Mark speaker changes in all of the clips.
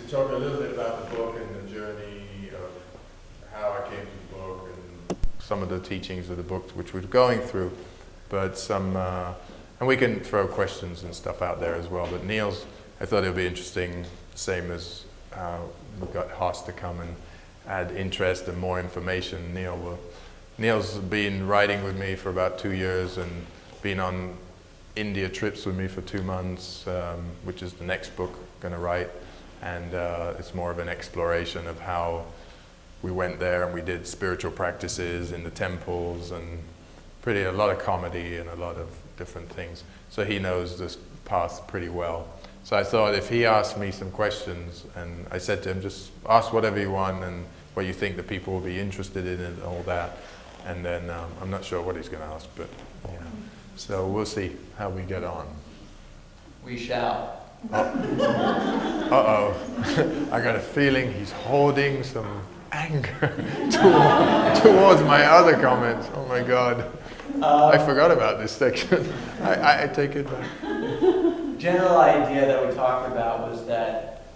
Speaker 1: talk a little bit about the book and the journey of how I came to the book and some of the teachings of the book which we're going through, but some, and we can throw questions and stuff out there as well, but Neil's, I thought it would be interesting, same as we've got Haas to come and add interest and more information. Neil's been writing with me for about 2 years and been on India trips with me for 2 months, which is the next book I'm going to write, and it's more of an exploration of how we went there and we did spiritual practices in the temples and a lot of comedy and a lot of different things. So he knows this path pretty well. So I thought if he asked me some questions, and I said to him, just ask whatever you want and what you think the people will be interested in and all that. And then I'm not sure what he's going to ask, but yeah. So we'll see how we get on.
Speaker 2: We shall.
Speaker 1: Uh-oh. I got a feeling he's holding some anger towards my other comments. Oh my God. I forgot about this section. I take it back.
Speaker 2: General idea that we talked about was that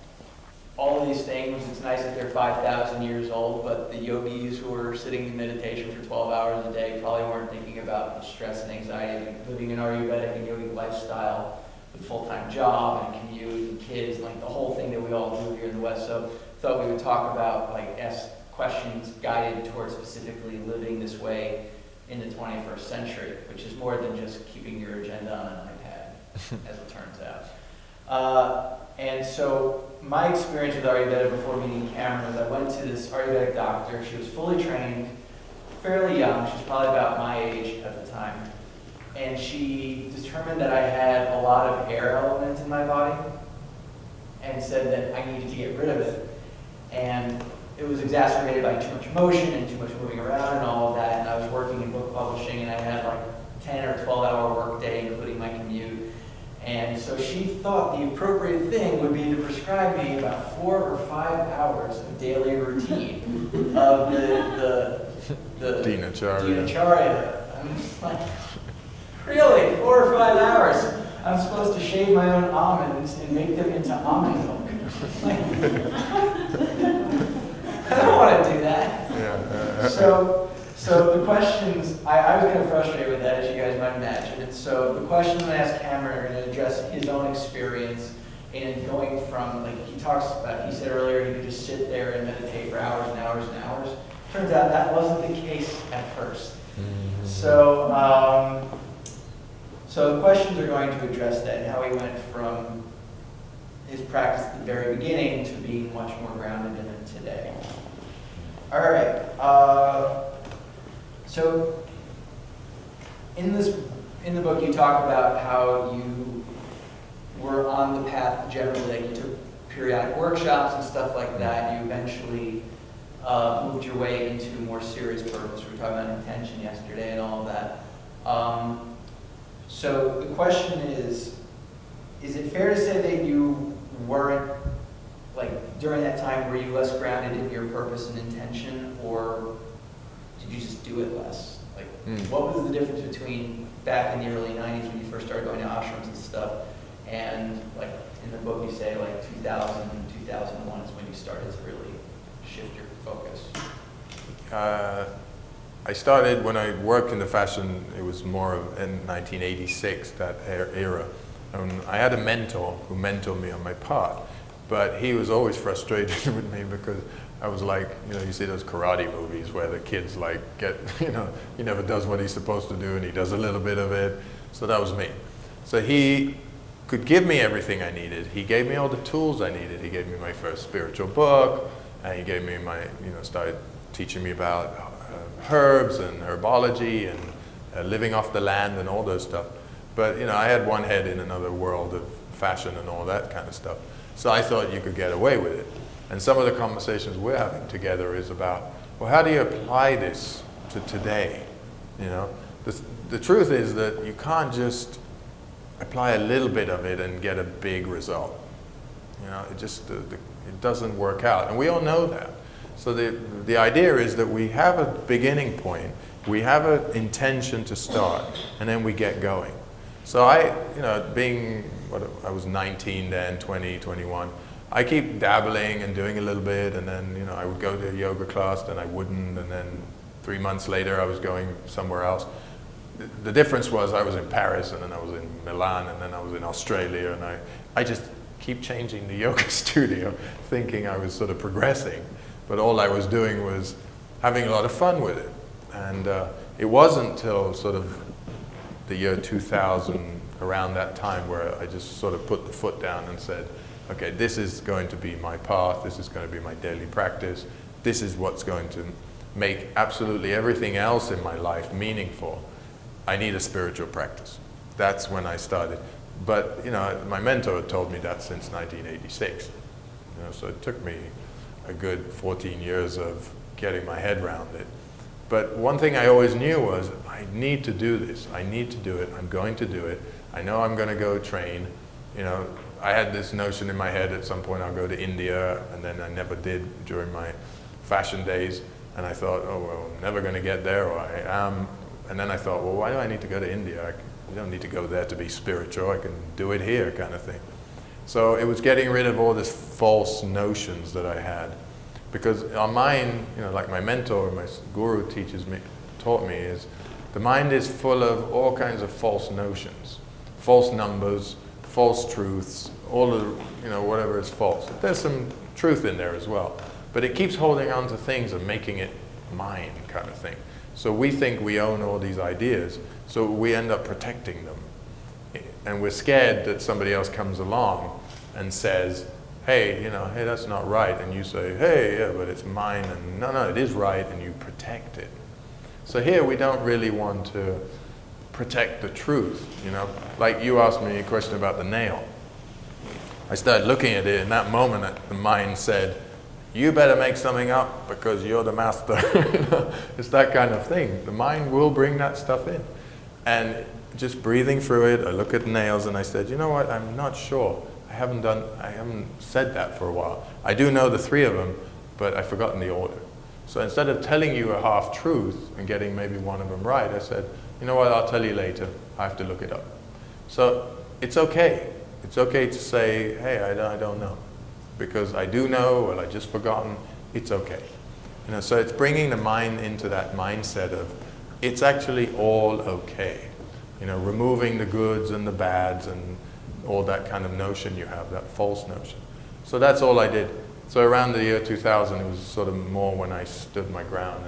Speaker 2: all of these things, it's nice that they're 5,000 years old, but the yogis who were sitting in meditation for 12 hours a day probably weren't thinking about the stress and anxiety of living an Ayurvedic and yogic lifestyle with a full-time job and commute and kids, like the whole thing that we all do here in the West. So I thought we would talk about, like, ask questions guided towards specifically living this way in the 21st century, which is more than just keeping your agenda on an iPad, as it turns out. And so my experience with Ayurveda before meeting Cameron was I went to this Ayurvedic doctor. She was fully trained, fairly young. She was probably about my age at the time. And she determined that I had a lot of air element in my body and said that I needed to get rid of it. And it was exacerbated by too much emotion and too much moving around and all of that. And I was working in book publishing and I had like 10 or 12-hour work day, including my commute. And so she thought the appropriate thing would be to prescribe me about 4 or 5 hours of daily routine of the Dinacharya. I'm just like, really? 4 or 5 hours? I'm supposed to shave my own almonds and make them into almond milk. I don't want to do that. Yeah. So the questions, I was kind of frustrated with that, as you guys might imagine. And so the questions I asked Cameron are going to address his own experience in going from, like he talks about, he said earlier, he could just sit there and meditate for hours and hours and hours. Turns out that wasn't the case at first. Mm-hmm. So the questions are going to address that and how he went from his practice at the very beginning to being much more grounded in it today. All right. So in the book, you talk about how you were on the path generally, like you took periodic workshops and stuff like that. You eventually moved your way into more serious purpose. We were talking about intention yesterday and all of that. So the question is it fair to say that you weren't, like during that time, were you less grounded in your purpose and intention, or did you just do it less? Like, what was the difference between back in the early 90s when you first started going to ashrams and stuff, and like in the book you say like 2000 and 2001 is when you started to really shift your focus?
Speaker 1: I started when I worked in the fashion, it was more of in 1986, that era. I had a mentor who mentored me on my path, but he was always frustrated with me because I was like, you know, you see those karate movies where the kids like get, you know, he never does what he's supposed to do and he does a little bit of it. So that was me. So he could give me everything I needed. He gave me all the tools I needed. He gave me my first spiritual book, and he gave me my, you know, started teaching me about herbs and herbology and living off the land and all those stuff. But, you know, I had one head in another world of fashion and all that kind of stuff. So I thought you could get away with it. And some of the conversations we're having together is about, well, how do you apply this to today? You know, the truth is that you can't just apply a little bit of it and get a big result. You know, it just, it doesn't work out. And we all know that. So the idea is that we have a beginning point, we have an intention to start, and then we get going. So I, you know, being, I was 19 then, 20, 21, I keep dabbling and doing a little bit, and then, you know, I would go to a yoga class, then I wouldn't, and then 3 months later I was going somewhere else. The difference was I was in Paris, and then I was in Milan, and then I was in Australia, and I just keep changing the yoga studio, thinking I was sort of progressing, but all I was doing was having a lot of fun with it. And it wasn't till sort of the year 2000, around that time, where I just sort of put the foot down and said, okay, this is going to be my path, this is going to be my daily practice, this is what's going to make absolutely everything else in my life meaningful. I need a spiritual practice. That's when I started. But, you know, my mentor had told me that since 1986. You know, so it took me a good 14 years of getting my head around it. But one thing I always knew was, I need to do this. I need to do it. I'm going to do it. I know I'm going to go train. You know, I had this notion in my head at some point I'll go to India, and then I never did during my fashion days. And I thought, oh, well, I'm never going to get there, or I am. And then I thought, well, why do I need to go to India? You don't need to go there to be spiritual. I can do it here, kind of thing. So it was getting rid of all these false notions that I had. Because our mind, you know, like my mentor, my guru taught me, is the mind is full of all kinds of false notions, false numbers, false truths, all of, you know, whatever is false. There's some truth in there as well. But it keeps holding on to things and making it mine, kind of thing. So we think we own all these ideas, so we end up protecting them. And we're scared that somebody else comes along and says, hey, you know, hey, that's not right. And you say, hey, yeah, but it's mine. And no, it is right, and you protect it. So here we don't really want to protect the truth, you know. Like you asked me a question about the nail. I started looking at it, in that moment the mind said, you better make something up because you're the master. You know? It's that kind of thing. The mind will bring that stuff in. And just breathing through it, I look at nails and I said, you know what, I'm not sure. I haven't said that for a while. I do know the three of them, but I've forgotten the order. So instead of telling you a half truth and getting maybe one of them right, I said, you know what, I'll tell you later. I have to look it up. So it's okay. It's okay to say, hey, I don't know. Because I do know, or I just forgotten, it's okay. You know, so it's bringing the mind into that mindset of, it's actually all okay. You know, removing the goods and the bads and all that kind of notion you have, that false notion. So that's all I did. So around the year 2000, it was sort of more when I stood my ground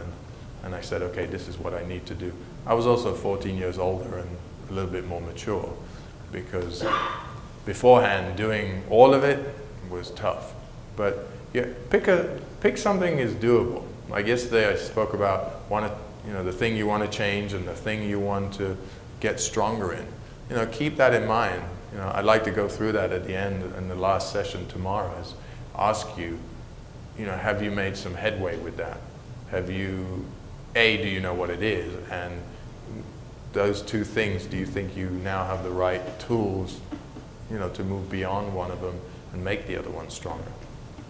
Speaker 1: and I said, okay, this is what I need to do. I was also 14 years older and a little bit more mature, because beforehand doing all of it was tough. But yeah, pick something is doable. Like yesterday I spoke about the thing you want to change and the thing you want to get stronger in. You know, keep that in mind. You know, I'd like to go through that at the end, in the last session tomorrow, is ask you, you know, have you made some headway with that? Have you, do you know what it is? And those two things, do you think you now have the right tools, you know, to move beyond one of them and make the other one stronger?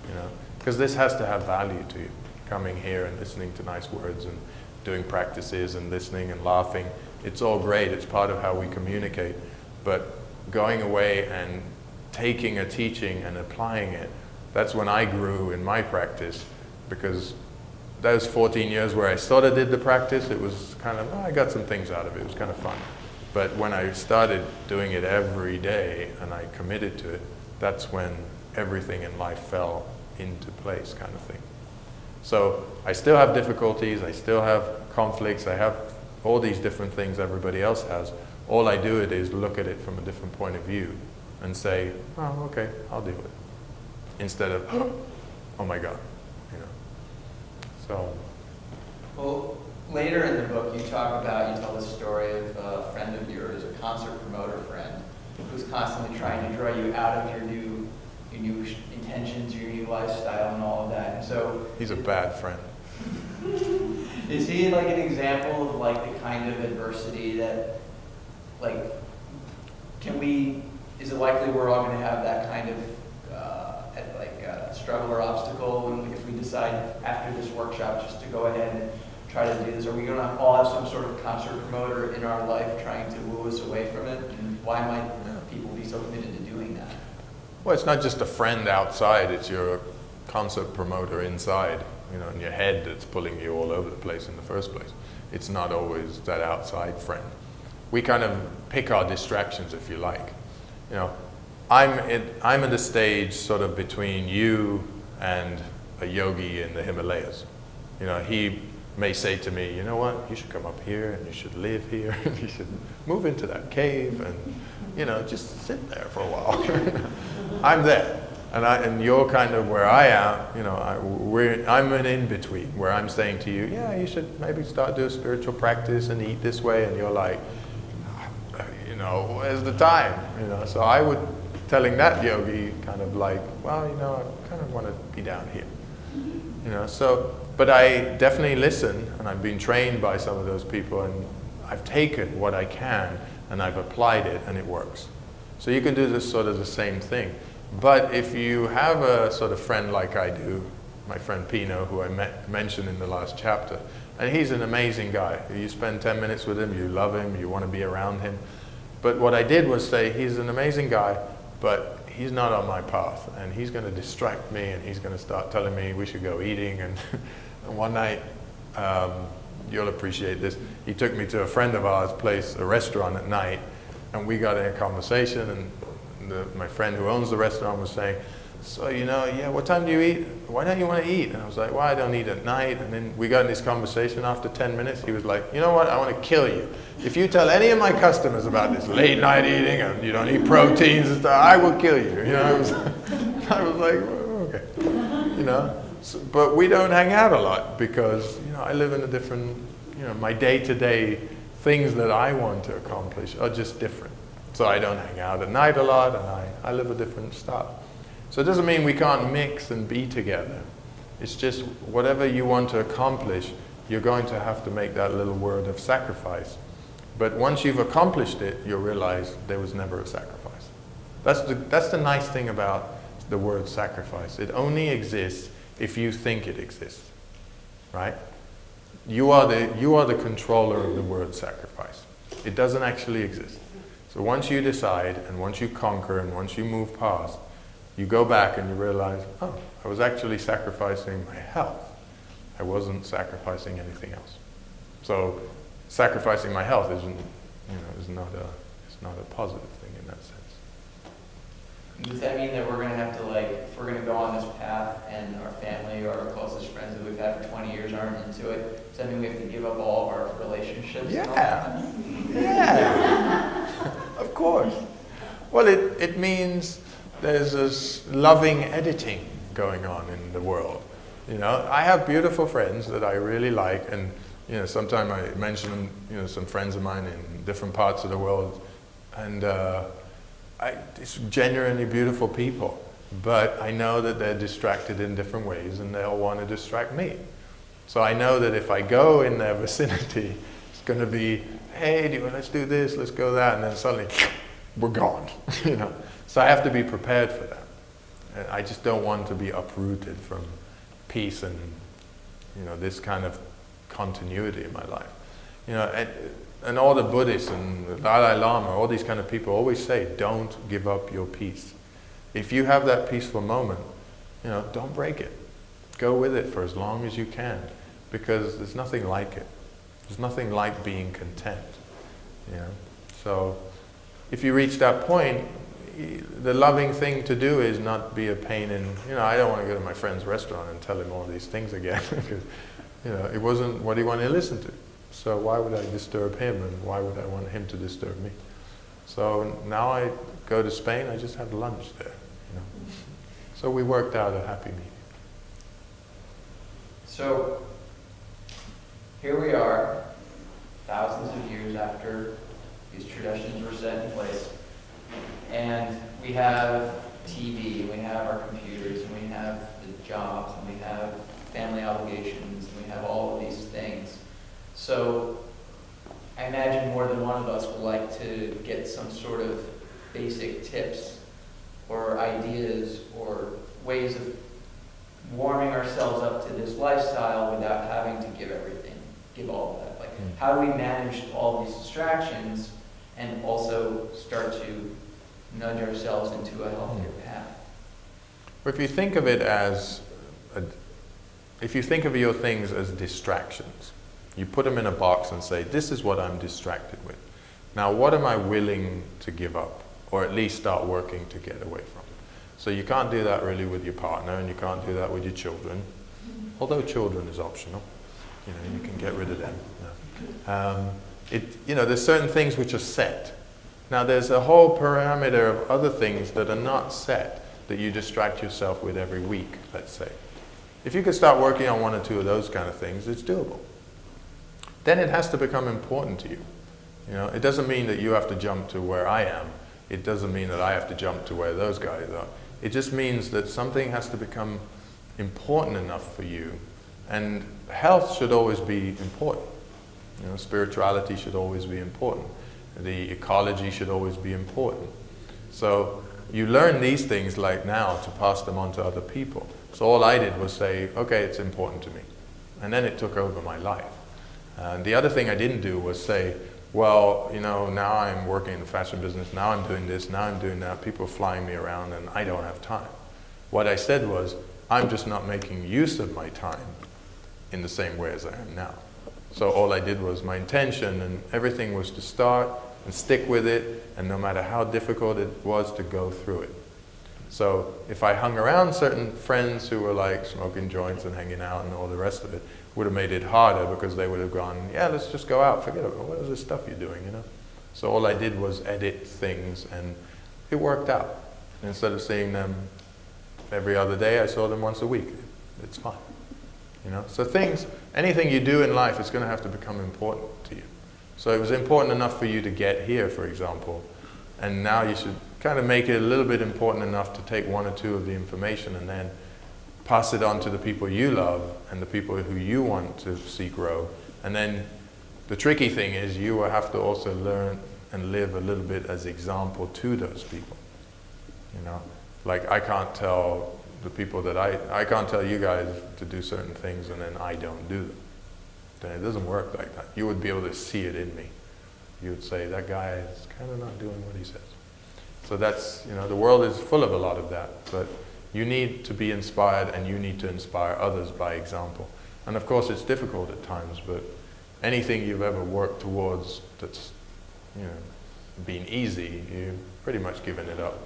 Speaker 1: You know, because this has to have value to you. Coming here and listening to nice words and doing practices and listening and laughing, it's all great. It's part of how we communicate. But going away and taking a teaching and applying it, that's when I grew in my practice, because those 14 years where I sort of did the practice, it was kind of, I got some things out of it. It was kind of fun. But when I started doing it every day and I committed to it, that's when everything in life fell into place, kind of thing. So I still have difficulties, I still have conflicts, I have all these different things everybody else has. All I do is look at it from a different point of view and say, oh, okay, I'll deal with it. Instead of, oh my God, you know. So.
Speaker 2: Well, later in the book you tell the story of a friend of yours, a concert promoter friend, who's constantly trying to draw you out of your new intentions, your new lifestyle and all of that. And so
Speaker 1: he's a bad friend.
Speaker 2: Is he like an example of like the kind of adversity that, like, is it likely we're all going to have that kind of struggle or obstacle if we decide after this workshop just to go ahead and try to do this? Are we going to all have some sort of concert promoter in our life trying to woo us away from it? And why might people be so committed to doing that?
Speaker 1: Well, it's not just a friend outside, it's your concert promoter inside, you know, in your head that's pulling you all over the place in the first place. It's not always that outside friend. We kind of pick our distractions, if you like. You know, I'm at a stage sort of between you and a yogi in the Himalayas. You know, he may say to me, you know what, you should come up here and you should live here and you should move into that cave and, you know, just sit there for a while. I'm there. And you're kind of where I am, you know, I'm an in-between where I'm saying to you, yeah, you should maybe start doing spiritual practice and eat this way, and you're like, you know, where's the time? You know, so I would, telling that yogi kind of like, well, you know, I kind of want to be down here. You know, so, but I definitely listen, and I've been trained by some of those people, and I've taken what I can and I've applied it, and it works. So you can do this sort of the same thing. But if you have a sort of friend like I do, my friend Pino, who I mentioned in the last chapter, and he's an amazing guy. You spend 10 minutes with him, you love him, you want to be around him. But what I did was say, he's an amazing guy, but he's not on my path, and he's going to distract me, and he's going to start telling me we should go eating. And, and one night, you'll appreciate this, he took me to a friend of ours' place, a restaurant at night, and we got in a conversation, and my friend who owns the restaurant was saying, so, you know, yeah, what time do you eat? Why don't you want to eat? And I was like, well, I don't eat at night. And then we got in this conversation. After 10 minutes, he was like, you know what? I want to kill you. If you tell any of my customers about this late night eating and you don't eat proteins and stuff, I will kill you. You know, I was like, well, okay. You know, so, but we don't hang out a lot because, you know, I live in a different, you know, my day-to-day things that I want to accomplish are just different. So I don't hang out at night a lot, and I live a different style. So it doesn't mean we can't mix and be together. It's just whatever you want to accomplish, you're going to have to make that little word of sacrifice. But once you've accomplished it, you'll realize there was never a sacrifice. That's the nice thing about the word sacrifice. It only exists if you think it exists, right? You are the controller of the word sacrifice. It doesn't actually exist. So once you decide, and once you conquer, and once you move past, you go back and you realize, oh, I was actually sacrificing my health. I wasn't sacrificing anything else. So sacrificing my health isn't, you know, is not a positive thing in that sense.
Speaker 2: Does that mean that we're going to have to, like, if we're going to go on this path and our family or our closest friends that we've had for 20 years aren't into it, does that mean we have to give up all of our relationships?
Speaker 1: Yeah. Yeah. Of course. Well, it means there's this loving editing going on in the world. You know, I have beautiful friends that I really like, and, you know, sometimes I mention, you know, some friends of mine in different parts of the world, and it's genuinely beautiful people, but I know that they're distracted in different ways, and they'll want to distract me. So I know that if I go in their vicinity, it's going to be, hey, let's do this, let's go that, and then suddenly, we're gone, you know. So I have to be prepared for that. And I just don't want to be uprooted from peace and, you know, this kind of continuity in my life. You know, and all the Buddhists and the Dalai Lama, all these kind of people always say, don't give up your peace. If you have that peaceful moment, you know, don't break it. Go with it for as long as you can, because there's nothing like it. There's nothing like being content, you know. So if you reach that point, the loving thing to do is not be a pain in, you know, I don't want to go to my friend's restaurant and tell him all these things again, because, you know, it wasn't what he wanted to listen to. So why would I disturb him, and why would I want him to disturb me? So now I go to Spain, I just have lunch there, you know. So we worked out a happy meeting.
Speaker 2: So here we are, thousands of years after these traditions were set in place, and we have TV, we have our computers, and we have the jobs, and we have family obligations, and we have all of these things. So I imagine more than one of us would like to get some sort of basic tips or ideas or ways of warming ourselves up to this lifestyle without having to give everything, give all of that. Like, how do we manage all these distractions and also start to nudge ourselves into a healthier path?
Speaker 1: If you think of it as, if you think of your things as distractions, you put them in a box and say, this is what I'm distracted with. Now, what am I willing to give up, or at least start working to get away from? So you can't do that really with your partner, and you can't do that with your children, although children is optional. You know, you can get rid of them. You know, there's certain things which are set. Now, there's a whole parameter of other things that are not set that you distract yourself with every week, let's say. If you could start working on one or two of those kind of things, it's doable. Then it has to become important to you. You know, it doesn't mean that you have to jump to where I am. It doesn't mean that I have to jump to where those guys are. It just means that something has to become important enough for you. And health should always be important. You know, spirituality should always be important. The ecology should always be important. So you learn these things like now to pass them on to other people. So all I did was say, okay, it's important to me. And then it took over my life. And the other thing I didn't do was say, well, you know, now I'm working in the fashion business, now I'm doing this, now I'm doing that, people are flying me around and I don't have time. What I said was, I'm just not making use of my time in the same way as I am now. So all I did was my intention, and everything was to start and stick with it, and no matter how difficult it was, to go through it. So if I hung around certain friends who were like smoking joints and hanging out and all the rest of it, would have made it harder, because they would have gone, yeah, let's just go out, forget it, what is this stuff you're doing, you know? So all I did was edit things, and it worked out. Instead of seeing them every other day, I saw them once a week. It's fine. You know? So things, anything you do in life is going to have to become important to you. So it was important enough for you to get here, for example, and now you should kind of make it a little bit important enough to take one or two of the information and then pass it on to the people you love and the people who you want to see grow. And then the tricky thing is you will have to also learn and live a little bit as example to those people. You know, like I can't tell the people that I can't tell you guys to do certain things and then I don't do them. Then it doesn't work like that. You would be able to see it in me. You would say, that guy is kind of not doing what he says. So that's, you know, the world is full of a lot of that, but you need to be inspired and you need to inspire others by example. And of course it's difficult at times, but anything you've ever worked towards that's, you know, been easy, you've pretty much given it up.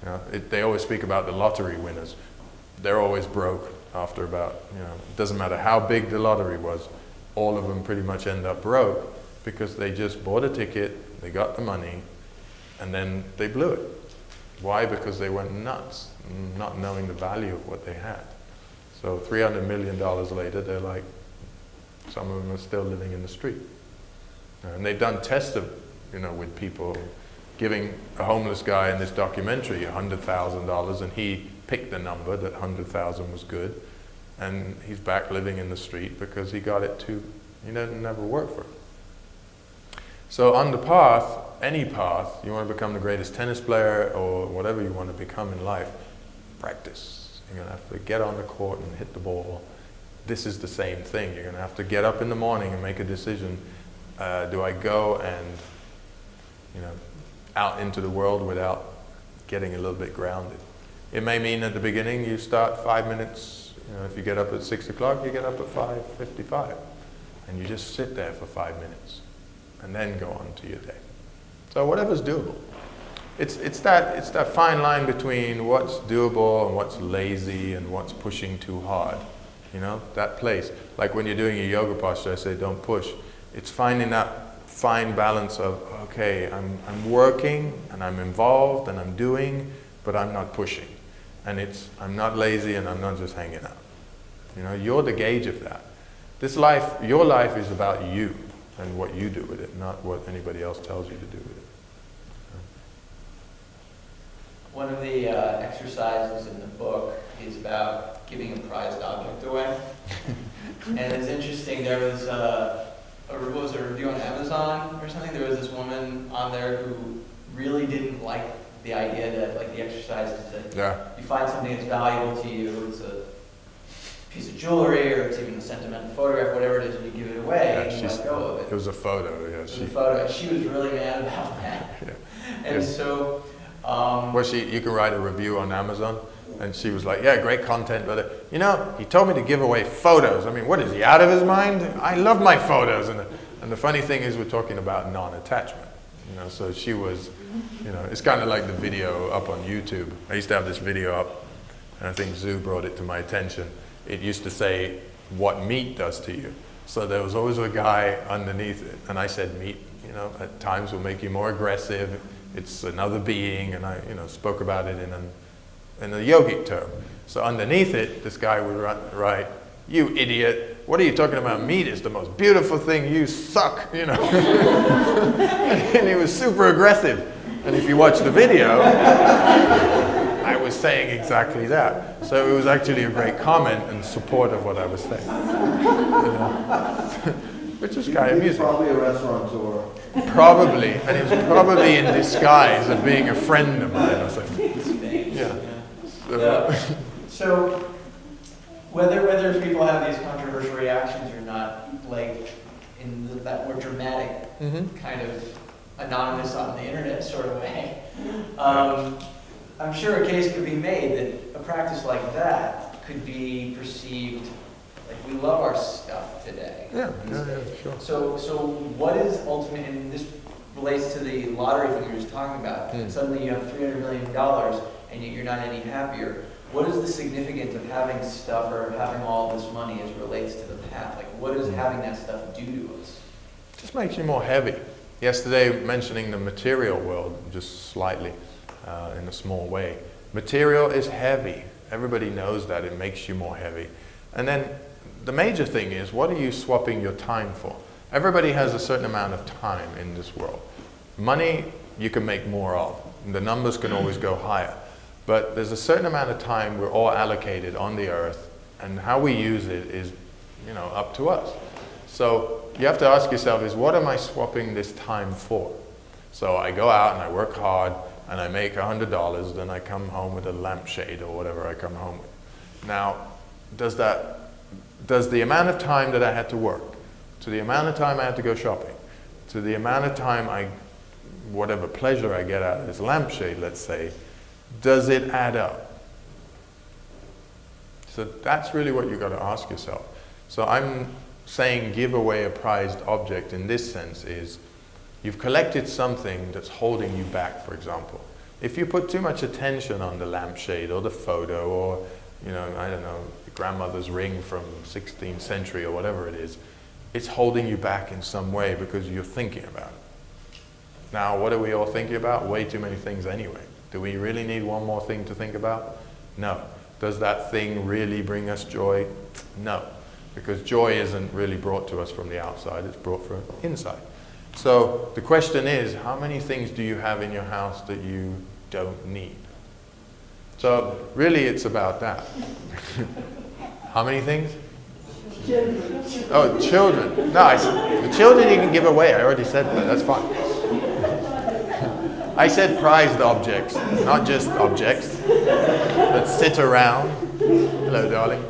Speaker 1: You know, they always speak about the lottery winners. They're always broke after about, you know, it doesn't matter how big the lottery was, all of them pretty much end up broke because they just bought a ticket, they got the money, and then they blew it. Why? Because they went nuts, not knowing the value of what they had. So $300 million later, they're like, some of them are still living in the street. And they've done tests of, you know, with people, giving a homeless guy in this documentary $100,000, and he picked the number that 100,000 was good, and he's back living in the street because he got it too, he didn't never work for it. So on the path, any path, you want to become the greatest tennis player or whatever you want to become in life, practice. You're going to have to get on the court and hit the ball. This is the same thing. You're going to have to get up in the morning and make a decision. Do I go and, you know, out into the world without getting a little bit grounded? It may mean at the beginning you start 5 minutes, you know, if you get up at 6 o'clock, you get up at 5:55, and you just sit there for 5 minutes and then go on to your day. So whatever's doable. It's that fine line between what's doable and what's lazy and what's pushing too hard. You know, that place. Like when you're doing your yoga posture, I say don't push. It's finding that fine balance of, okay, I'm working and I'm involved and I'm doing, but I'm not pushing. And I'm not lazy and I'm not just hanging out. You know, you're the gauge of that. This life, your life is about you and what you do with it, not what anybody else tells you to do with it.
Speaker 2: One of the exercises in the book is about giving a prized object away. And it's interesting, there was a review on Amazon or something. There was this woman on there who really didn't like the idea that, like, the exercise is that you find something that's valuable to you, it's a piece of jewelry or it's even a sentimental photograph, whatever it is, and you give it away and you let go of it.
Speaker 1: It was a photo, yeah.
Speaker 2: It was a photo, and she was really mad about that.
Speaker 1: Yeah.
Speaker 2: And so...
Speaker 1: well, you can write a review on Amazon, And she was like, yeah, great content, but you know, he told me to give away photos. I mean, what is he, out of his mind? I love my photos. And the funny thing is we're talking about non-attachment. You know, so she was, you know, it's kind of like the video up on YouTube. I used to have this video up, and I think Zoo brought it to my attention. It used to say, what meat does to you. So there was always a guy underneath it, and I said, meat, you know, at times will make you more aggressive. It's another being, and I, you know, spoke about it in a yogic term. So underneath it, this guy would write, you idiot, what are you talking about? Meat is the most beautiful thing, you suck, you know. And he was super aggressive. And if you watch the video, I was saying exactly that. So it was actually a great comment in support of what I was saying. You know? Which is kind of amusing.
Speaker 3: Probably a restaurateur.
Speaker 1: Probably, and he was probably in disguise of being a friend of mine or something. Yeah.
Speaker 2: So whether people have these controversial reactions or not, like in that more dramatic kind of anonymous on the internet sort of way, I'm sure a case could be made that a practice like that could be perceived like we love our stuff today.
Speaker 1: Yeah, sure.
Speaker 2: So what is ultimate, and this relates to the lottery thing you were just talking about, suddenly you have $300 million and yet you're not any happier. What is the significance of having stuff or having all this money as it relates to the path? Like, what does having that stuff do to us?
Speaker 1: It just makes you more heavy. Yesterday, mentioning the material world, just slightly, in a small way. Material is heavy. Everybody knows that. It makes you more heavy. And then the major thing is, what are you swapping your time for? Everybody has a certain amount of time in this world. Money, you can make more of. The numbers can always go higher. But there's a certain amount of time we're all allocated on the earth, and how we use it is, you know, up to us. So you have to ask yourself is, what am I swapping this time for? So I go out and I work hard and I make $100, then I come home with a lampshade or whatever I come home with. Now, does the amount of time that I had to work, to the amount of time I had to go shopping, to the amount of time whatever pleasure I get out of this lampshade, let's say, does it add up? So that's really what you've got to ask yourself. So I'm saying give away a prized object in this sense is you've collected something that's holding you back, for example. If you put too much attention on the lampshade or the photo or, you know, I don't know, your grandmother's ring from 16th century or whatever it is, it's holding you back in some way because you're thinking about it. Now, what are we all thinking about? Way too many things anyway. Do we really need one more thing to think about? No. Does that thing really bring us joy? No. Because joy isn't really brought to us from the outside, it's brought from inside. So the question is, how many things do you have in your house that you don't need? So really it's about that. How many things?
Speaker 3: Children.
Speaker 1: Oh, children. No, the children you can give away. I already said that. That's fine. I said prized objects, not just objects that sit around. Hello, darling.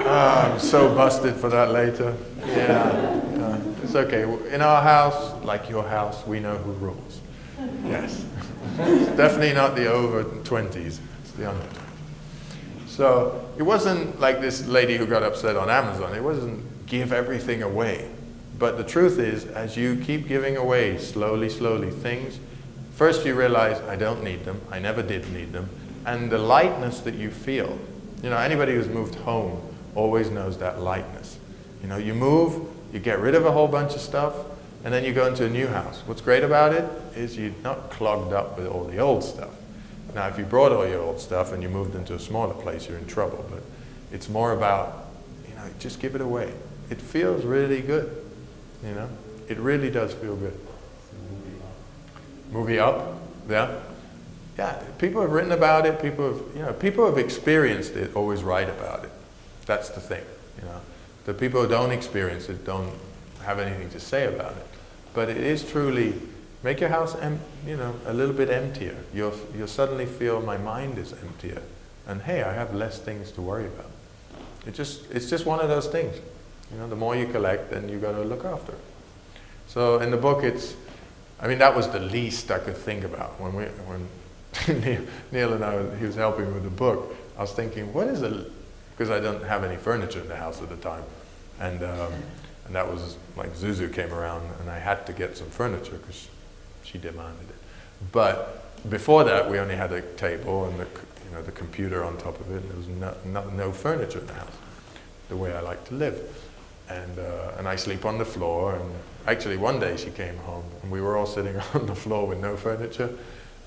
Speaker 1: I'm so busted for that later. Yeah, it's okay. In our house, like your house, we know who rules. Yes. It's definitely not the over 20s. It's the under 20s. So it wasn't like this lady who got upset on Amazon. It wasn't give everything away. But the truth is, as you keep giving away slowly, things, first you realize, I don't need them, I never did need them, and the lightness that you feel. You know, anybody who's moved home always knows that lightness. You know, you move, you get rid of a whole bunch of stuff, and then you go into a new house. What's great about it is you're not clogged up with all the old stuff. Now, if you brought all your old stuff and you moved into a smaller place, you're in trouble, but it's more about, you know, just give it away. It feels really good. You know, it really does feel good. Movie Up, yeah, yeah. People have written about it. People have experienced it. Always write about it. That's the thing. You know, the people who don't experience it don't have anything to say about it. But it is truly make your house, you know, a little bit emptier. You'll suddenly feel my mind is emptier, and hey, I have less things to worry about. It's just one of those things. You know, the more you collect, then you got to look after it. So in the book, I mean, that was the least I could think about when Neil and I, he was helping with the book. I was thinking, what is it? Because I don't have any furniture in the house at the time, and that was like Zuzu came around, and I had to get some furniture because she demanded it. But before that, we only had a table and the computer on top of it. And there was no furniture in the house, the way I like to live, and I sleep on the floor. And actually, one day she came home, and we were all sitting on the floor with no furniture,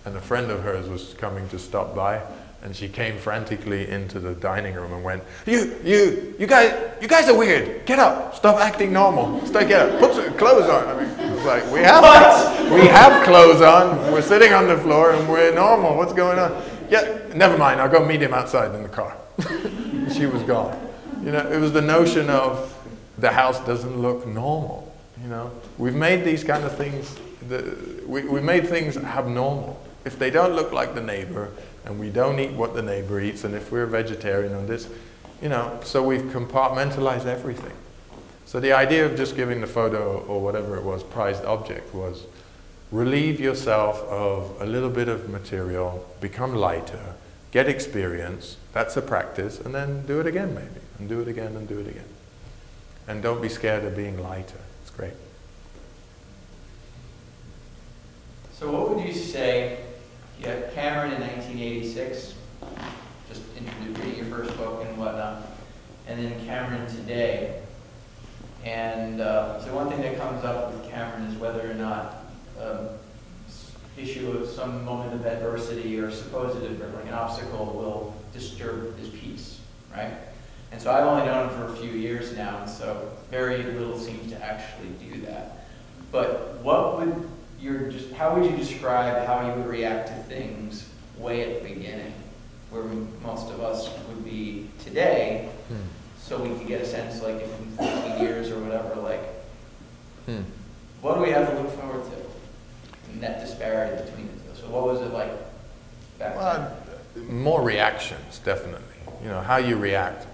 Speaker 1: and a friend of hers was coming to stop by. And she came frantically into the dining room and went, you guys are weird. Get up. Stop acting normal. Get up. Put some clothes on. I mean, it was like, we have clothes on. We're sitting on the floor and we're normal. What's going on? Yeah, never mind. I'll go meet him outside in the car. She was gone. You know, it was the notion of the house doesn't look normal. You know, we've made these kind of things, we made things abnormal. If they don't look like the neighbor, and we don't eat what the neighbor eats, and if we're vegetarian on this, you know, so we've compartmentalized everything. So the idea of just giving the photo or whatever it was, prized object, was relieve yourself of a little bit of material, become lighter, get experience, that's a practice, and then do it again maybe, and do it again and do it again. And don't be scared of being lighter, it's great.
Speaker 2: So what would you say? You had Cameron in 1986, just reading your first book and whatnot, and then Cameron today. And so one thing that comes up with Cameron is whether or not issue of some moment of adversity or supposed like an obstacle will disturb his peace, right? And so I've only known him for a few years now, and so very little seems to actually do that. But what would how would you describe how you would react to things way at the beginning, where most of us would be today, so we could get a sense, like, if in 15 years or whatever, like, what do we have to look forward to in that disparity between the two? So what was it like back then?
Speaker 1: More reactions, definitely. You know, how you react.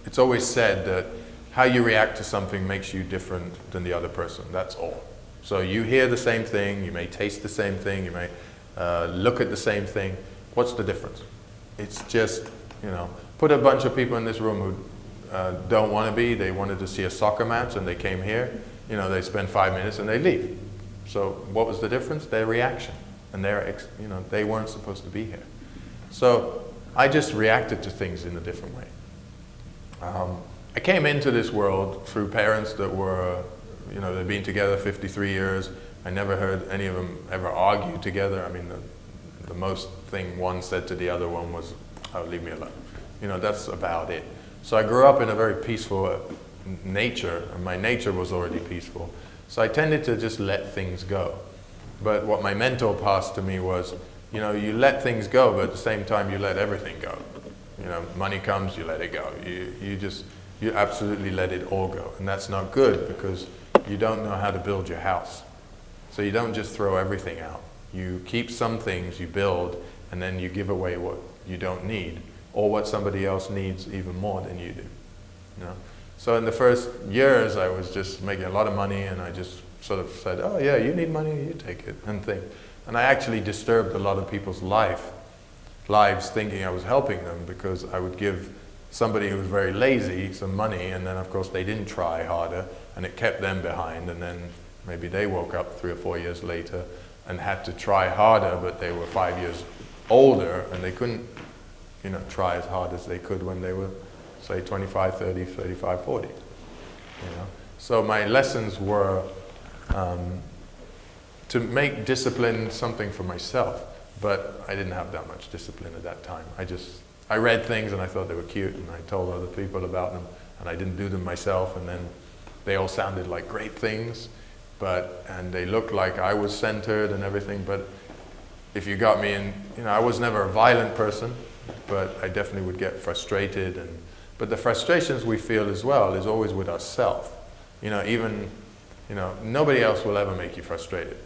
Speaker 1: It's always said that how you react to something makes you different than the other person, that's all. So you hear the same thing, you may taste the same thing, you may look at the same thing. What's the difference? It's just, you know, put a bunch of people in this room who don't want to be, they wanted to see a soccer match and they came here, you know, they spend 5 minutes and they leave. So what was the difference? Their reaction. And you know, they weren't supposed to be here. So I just reacted to things in a different way. I came into this world through parents that were, you know, they'd been together 53 years. I never heard any of them ever argue together. I mean, the most thing one said to the other one was, oh, leave me alone. You know, that's about it. So I grew up in a very peaceful nature, and my nature was already peaceful. So I tended to just let things go. But what my mentor passed to me was, you know, you let things go, but at the same time you let everything go. You know, money comes, you let it go. You absolutely let it all go. And that's not good, because you don't know how to build your house. So you don't just throw everything out. You keep some things, you build, and then you give away what you don't need, or what somebody else needs even more than you do. You know? So in the first years, I was just making a lot of money, and I just sort of said, oh yeah, you need money, you take it, and thing. And I actually disturbed a lot of people's lives thinking I was helping them, because I would give somebody who was very lazy some money, and then of course they didn't try harder, and it kept them behind, and then maybe they woke up 3 or 4 years later and had to try harder, but they were 5 years older, and they couldn't, you know, try as hard as they could when they were, say, 25, 30, 35, 40. You know? So my lessons were to make discipline something for myself, but I didn't have that much discipline at that time. I read things and I thought they were cute, and I told other people about them, and I didn't do them myself, and then they all sounded like great things, and they looked like I was centered and everything, but if you got me in, you know, I was never a violent person, but I definitely would get frustrated, but the frustrations we feel as well is always with ourselves. You know, even, you know, nobody else will ever make you frustrated.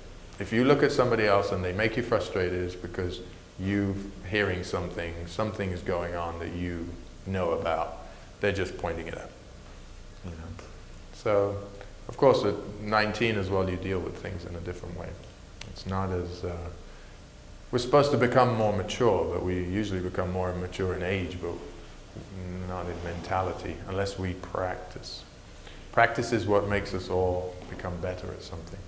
Speaker 1: If you look at somebody else and they make you frustrated, it's because you're hearing something is going on that you know about. They're just pointing it out. You know? So Of course, at 19 as well, you deal with things in a different way. It's not as... we're supposed to become more mature, but we usually become more mature in age, but not in mentality, unless we practice. Practice is what makes us all become better at something.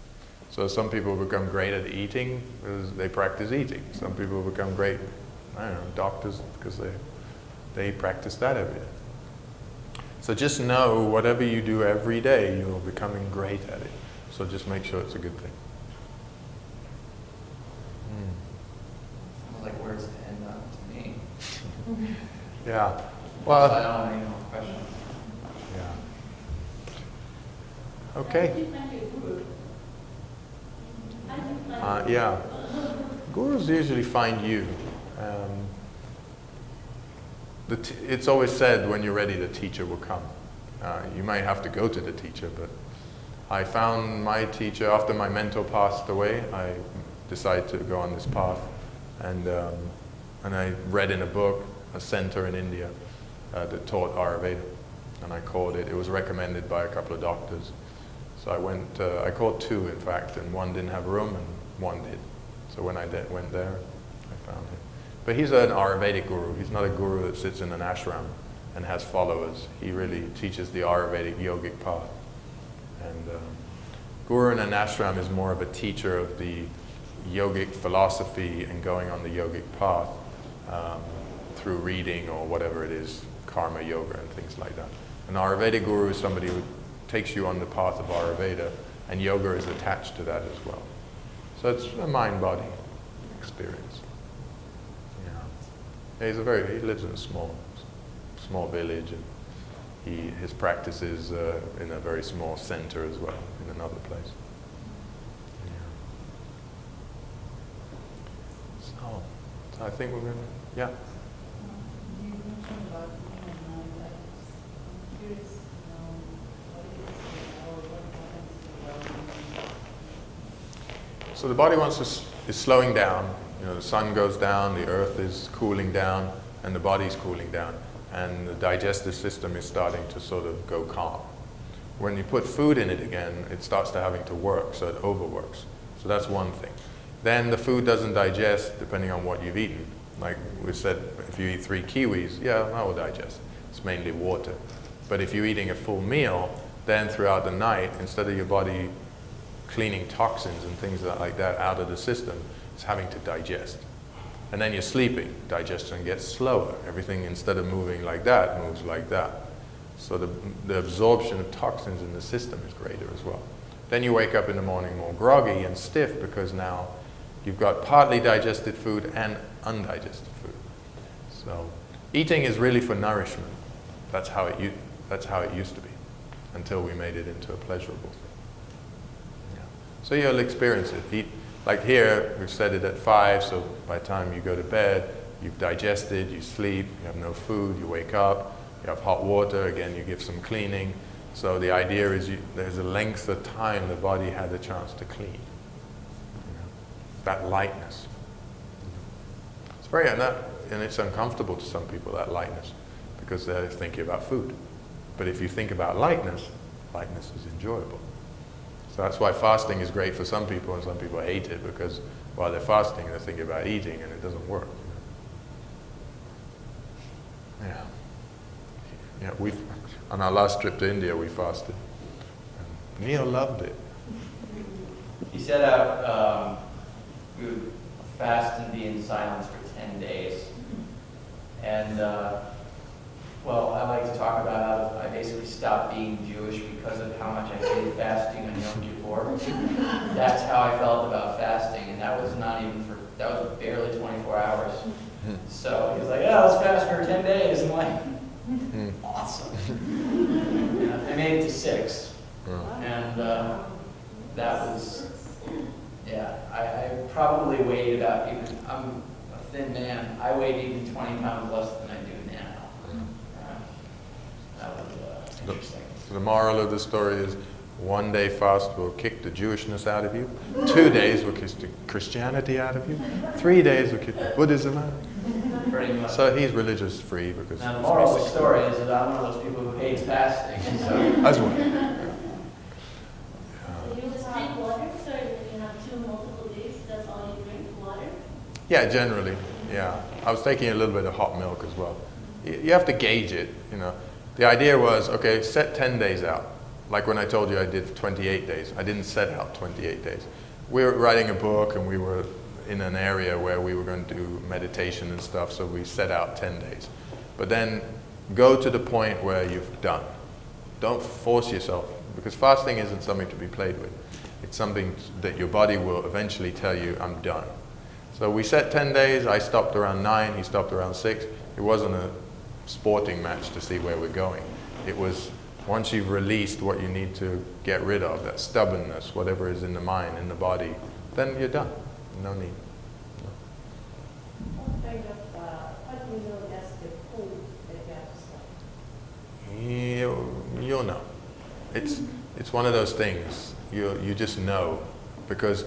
Speaker 1: So some people become great at eating because they practice eating. Some people become great, I don't know, doctors because they practice that every day. So just know whatever you do every day, you're becoming great at it. So just make sure it's a good thing.
Speaker 2: Sounds like words to end on to me.
Speaker 1: Yeah.
Speaker 2: I
Speaker 1: Well,
Speaker 2: don't have any more questions.
Speaker 1: yeah. Okay. Yeah. Gurus usually find you. It's always said when you're ready, the teacher will come. You might have to go to the teacher, but I found my teacher after my mentor passed away. I decided to go on this path, and I read in a book a center in India that taught Ayurveda, and I called it. It was recommended by a couple of doctors. So I went, I called two in fact, and one didn't have room and one did. So when I went there, I found him. But he's an Ayurvedic guru. He's not a guru that sits in an ashram and has followers. He really teaches the Ayurvedic yogic path. And guru in an ashram is more of a teacher of the yogic philosophy and going on the yogic path through reading or whatever it is, karma yoga and things like that. An Ayurvedic guru is somebody who takes you on the path of Ayurveda, and yoga is attached to that as well. So it's a mind-body experience. Yeah. He lives in a small village, and his practice is in a very small center as well, in another place. Yeah. So I think we're going to, yeah.
Speaker 4: You mentioned about human mind. I'm curious to know what it is or what happens to the body.
Speaker 1: So the body is slowing down. You know, the sun goes down, the earth is cooling down, and the body's cooling down. And the digestive system is starting to sort of go calm. When you put food in it again, it starts to having to work, so it overworks. So that's one thing. Then the food doesn't digest depending on what you've eaten. Like we said, if you eat 3 kiwis, yeah, that will digest. It's mainly water. But if you're eating a full meal, then throughout the night, instead of your body cleaning toxins and things like that out of the system, it's having to digest. And then you're sleeping, digestion gets slower. Everything, instead of moving like that, moves like that. So the absorption of toxins in the system is greater as well. Then you wake up in the morning more groggy and stiff because now you've got partly digested food and undigested food. So eating is really for nourishment. That's how it used to be, until we made it into a pleasurable thing. Yeah. So you'll experience it. Like here, we've set it at 5, so by the time you go to bed, you've digested, you sleep, you have no food, you wake up, you have hot water, again you give some cleaning. So the idea is there's a length of time the body had a chance to clean. You know, that lightness. It's very, and it's uncomfortable to some people, that lightness, because they're thinking about food. But if you think about lightness is enjoyable. So that's why fasting is great for some people, and some people hate it because while they're fasting, they're thinking about eating, and it doesn't work. You know? Yeah. Yeah. On our last trip to India, we fasted. And Neil loved it.
Speaker 2: He set out we would fast and be in silence for 10 days, and well, I like to talk about how I basically stopped being Jewish because of how much I hated fasting on Yom Kippur. That's how I felt about fasting, and that was that was barely 24 hours. So he was like, yeah, let's fast for 10 days. I'm like, awesome. And I made it to 6. And that was, yeah, I probably weighed about I'm a thin man, I weighed even 20 pounds less than I do now. That was interesting.
Speaker 1: The moral of the story is 1 day fast will kick the Jewishness out of you, 2 days will kick the Christianity out of you, 3 days will kick the Buddhism out of you.
Speaker 2: Pretty much.
Speaker 1: So he's religious free because...
Speaker 2: Now the moral of the story is that I'm one of those people who hates fasting. So.
Speaker 1: As well. Yeah, generally, yeah. I was taking a little bit of hot milk as well. You have to gauge it, you know. The idea was, okay, set 10 days out. Like when I told you I did 28 days. I didn't set out 28 days. We were writing a book and we were in an area where we were going to do meditation and stuff, so we set out 10 days. But then go to the point where you've done. Don't force yourself, because fasting isn't something to be played with. It's something that your body will eventually tell you, I'm done. So we set 10 days, I stopped around 9, he stopped around 6. It wasn't a sporting match to see where we're going. It was once you've released what you need to get rid of, that stubbornness, whatever is in the mind, in the body, then you're done. No need. No.
Speaker 4: What kind of, what do you know that's the food that you have to stop?
Speaker 1: You'll know. It's one of those things. You just know, because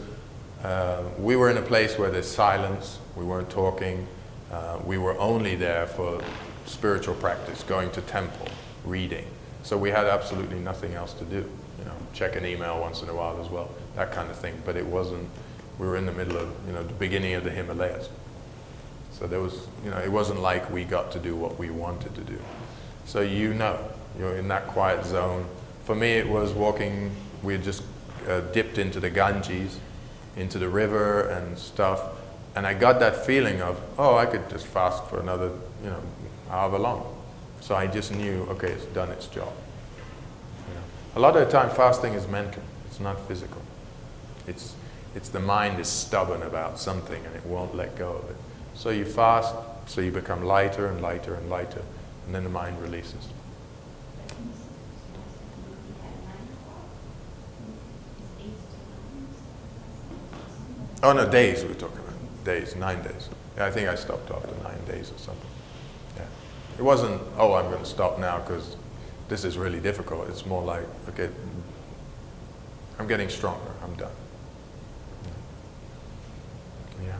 Speaker 1: we were in a place where there's silence. We weren't talking. We were only there for spiritual practice, going to temple, reading. So we had absolutely nothing else to do. You know, check an email once in a while as well, that kind of thing. But it wasn't. We were in the middle of, you know, the beginning of the Himalayas. So there was, you know, it wasn't like we got to do what we wanted to do. So you know, you're in that quiet zone. For me, it was walking. We had just dipped into the Ganges, into the river and stuff, and I got that feeling of, oh, I could just fast for another, you know, however long. So I just knew, okay, it's done its job. You know? A lot of the time, fasting is mental. It's not physical. It's the mind is stubborn about something and it won't let go of it. So you fast, so you become lighter and lighter and lighter, and then the mind releases. Oh no, days we're talking about. Days, 9 days. Yeah, I think I stopped after 9 days or something. Yeah. It wasn't, oh, I'm going to stop now because this is really difficult. It's more like, okay, I'm getting stronger. I'm done. Yeah.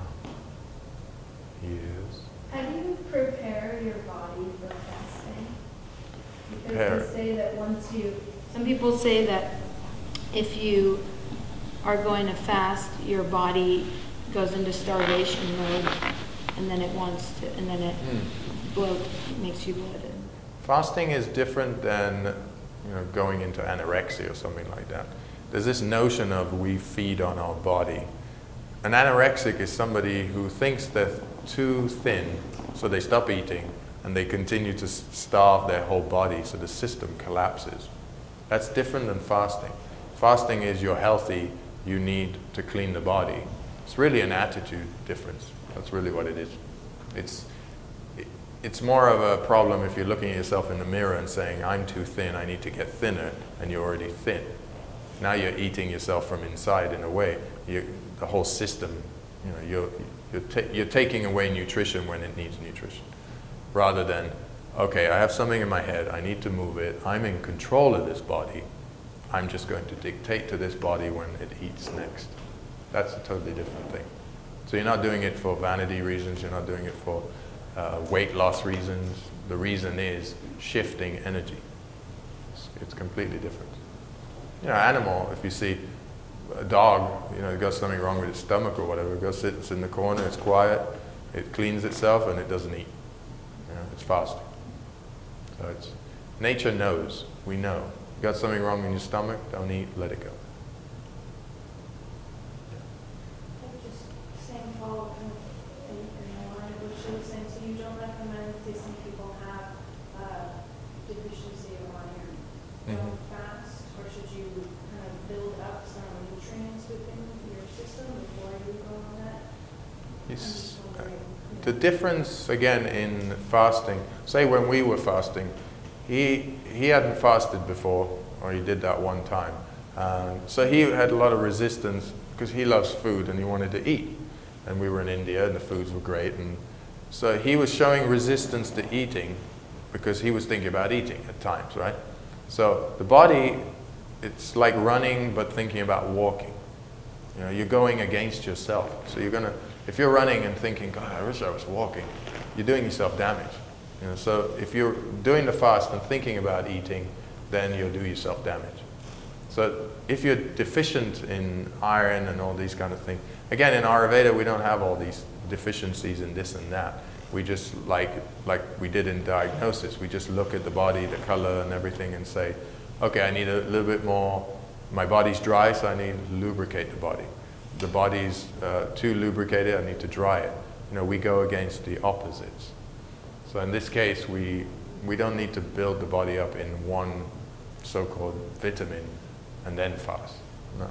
Speaker 1: Yes.
Speaker 5: How do you prepare your body for fasting? Because
Speaker 1: Prepare.
Speaker 5: they say that once you, some people say that if you are going to fast, your body goes into starvation mode, and then it wants to, and then it makes you bloated.
Speaker 1: Fasting is different than, you know, going into anorexia or something like that. There's this notion of we feed on our body. An anorexic is somebody who thinks they're too thin, so they stop eating and they continue to starve their whole body, so the system collapses. That's different than fasting. Fasting is you're healthy, you need to clean the body. It's really an attitude difference. That's really what it is. It's more of a problem if you're looking at yourself in the mirror and saying, I'm too thin, I need to get thinner, and you're already thin. Now you're eating yourself from inside in a way. The whole system, you know, you're taking away nutrition when it needs nutrition. Rather than, okay, I have something in my head, I need to move it, I'm in control of this body, I'm just going to dictate to this body when it eats next. That's a totally different thing. So you're not doing it for vanity reasons, you're not doing it for weight loss reasons. The reason is shifting energy. It's completely different. You know, animal, if you see a dog, you know, it got something wrong with its stomach or whatever, it goes sits in the corner, it's quiet, it cleans itself and it doesn't eat. You know, it's fasting. So it's, nature knows, we know. You got something wrong in your stomach, don't eat, let it go.
Speaker 5: Just same follow-up in the line of what she was saying, so you don't recommend that some people have deficiency of iron. Don't fast, or should you kind of build up some nutrients within your system before you go on that?
Speaker 1: The difference, again, in fasting, say when we were fasting, he hadn't fasted before, or he did that one time. So he had a lot of resistance because he loves food and he wanted to eat. And we were in India and the foods were great. And so he was showing resistance to eating because he was thinking about eating at times, right? So the body, it's like running but thinking about walking. You know, you're going against yourself. So you're gonna, if you're running and thinking, God, I wish I was walking, you're doing yourself damage. You know, so if you're doing the fast and thinking about eating, then you'll do yourself damage. So if you're deficient in iron and all these kind of things, again, in Ayurveda, we don't have all these deficiencies in this and that. We just, like we did in diagnosis, we just look at the body, the color and everything and say, okay, I need a little bit more, my body's dry, so I need to lubricate the body. The body's too lubricated, I need to dry it. You know, we go against the opposites. So in this case, we don't need to build the body up in one so-called vitamin and then fast. No.